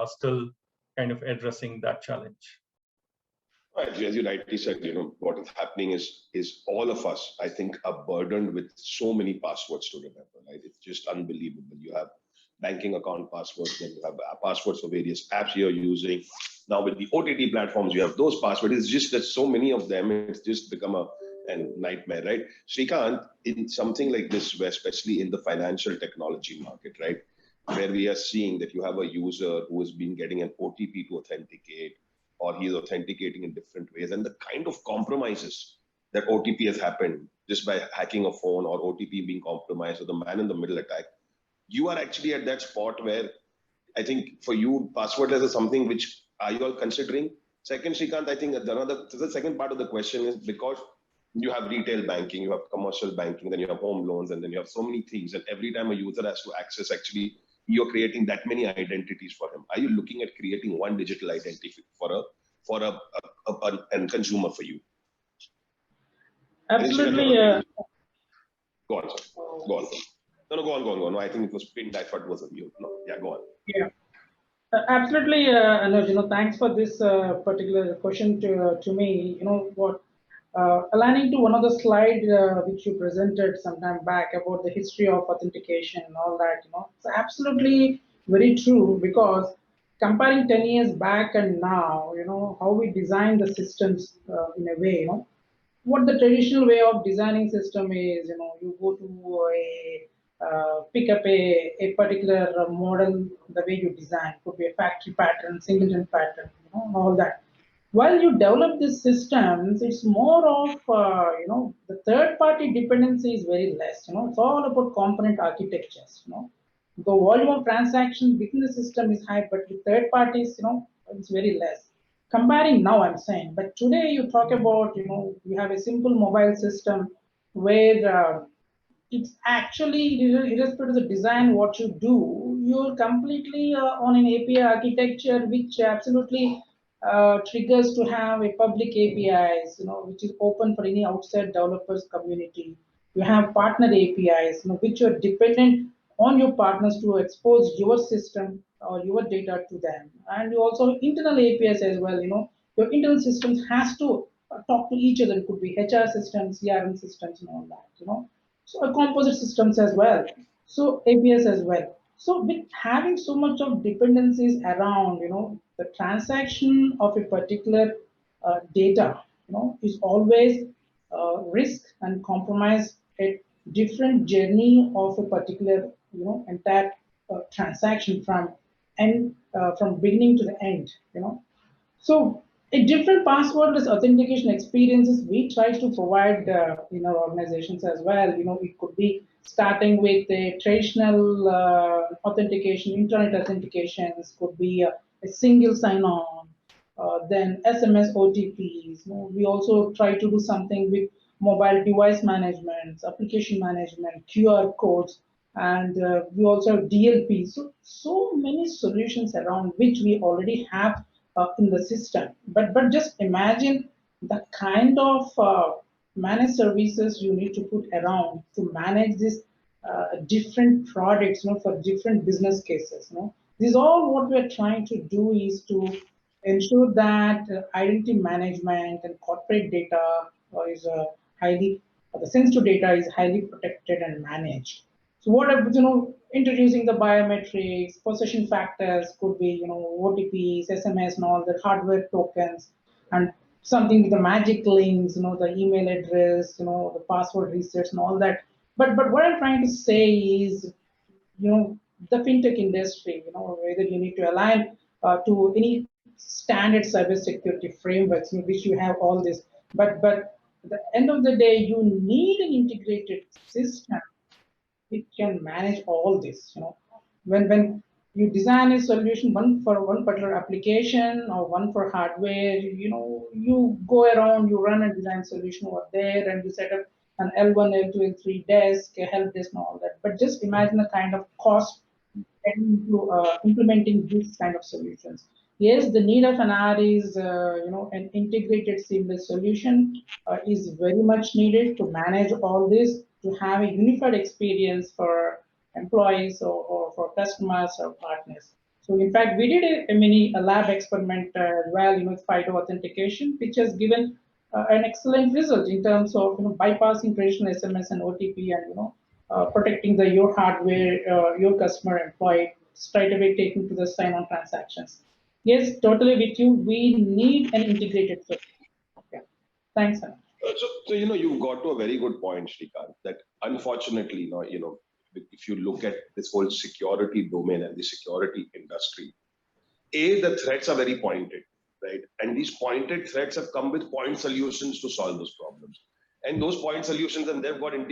are still kind of addressing that challenge? Right. As you rightly said, what is happening is all of us, I think, are burdened with so many passwords to remember. Right? It's just unbelievable. You have banking account passwords, then you have passwords for various apps you're using. Now with the OTT platforms, you have those passwords. It's just that so many of them, it's just become a nightmare, right? Srikanth, in something like this, where especially in the financial technology market, right, where we are seeing that you have a user who has been getting an OTP to authenticate, or he's authenticating in different ways, and the kind of compromises that OTP has happened just by hacking a phone or OTP being compromised or the man in the middle attack, you are actually at that spot where I think for you, passwordless is something which are you all considering? Second, Srikanth, I think the second part of the question is because you have retail banking, you have commercial banking, then you have home loans, and then you have so many things. And every time a user has to access, actually, you're creating that many identities for him. Are you looking at creating one digital identity for a consumer for you? Absolutely. Go on, sir. Go on. No, go on. No, I think it was pinned. I thought it was a mute. No, yeah, go on. Yeah. Absolutely, Anuj. Thanks for this particular question to me. Aligning to one of the slides which you presented some time back about the history of authentication and all that, it's absolutely very true, because comparing 10 years back and now, how we design the systems in a way, what the traditional way of designing system is, you go to a pick up a particular model, the way you design could be a factory pattern, singleton pattern, all that. While you develop these systems, it's more of the third-party dependency is very less. It's all about component architectures. The volume of transactions within the system is high, but with third parties, it's very less. Comparing now, I'm saying, but today you talk about, you have a simple mobile system where it's actually, irrespective of the design, what you do, you're completely on an API architecture, which absolutely triggers to have a public APIs, which is open for any outside developers community. You have partner APIs, which are dependent on your partners to expose your system or your data to them. And you also internal APIs as well, your internal systems has to talk to each other. It could be HR systems, CRM systems, and all that, So composite systems as well. So APIs as well. So with having so much of dependencies around, the transaction of a particular data, is always risk and compromise a different journey of a particular, entire transaction from beginning to the end, So a different passwordless authentication experiences we try to provide in our organizations as well. It could be starting with a traditional authentication, internet authentications, could be a single sign-on, then SMS OTPs. We also try to do something with mobile device management, application management, QR codes, and we also have DLP. So many solutions around which we already have in the system. But just imagine the kind of managed services you need to put around to manage these different products, for different business cases. This is all what we're trying to do, is to ensure that identity management and corporate data is the sensitive data is highly protected and managed. So what introducing the biometrics, possession factors could be, OTPs, SMS, and all the hardware tokens, and something with the magic links, the email address, the password resets and all that. But what I'm trying to say is, the fintech industry, whether you need to align to any standard cyber security frameworks in which you have all this, but at the end of the day, you need an integrated system it can manage all this. When you design a solution, one for one particular application or one for hardware, you go around, you run a design solution over there, and you set up an L1, L2, L3 desk, a help desk, and all that. But just imagine the kind of cost into implementing these kind of solutions. Yes, the need of an R is, an integrated seamless solution is very much needed to manage all this, to have a unified experience for employees or for customers or partners. So in fact, we did a mini lab experiment as well, with FIDO authentication, which has given an excellent result in terms of bypassing traditional SMS and OTP, and protecting your hardware, your customer employee, straight away taking to the sign-on transactions. Yes, totally with you. We need an integrated solution. Okay. Thanks, Anuj. So you've got to a very good point, Shrikant, that unfortunately, if you look at this whole security domain and the security industry, the threats are very pointed, right? And these pointed threats have come with point solutions to solve those problems. And those point solutions, and they've got integrated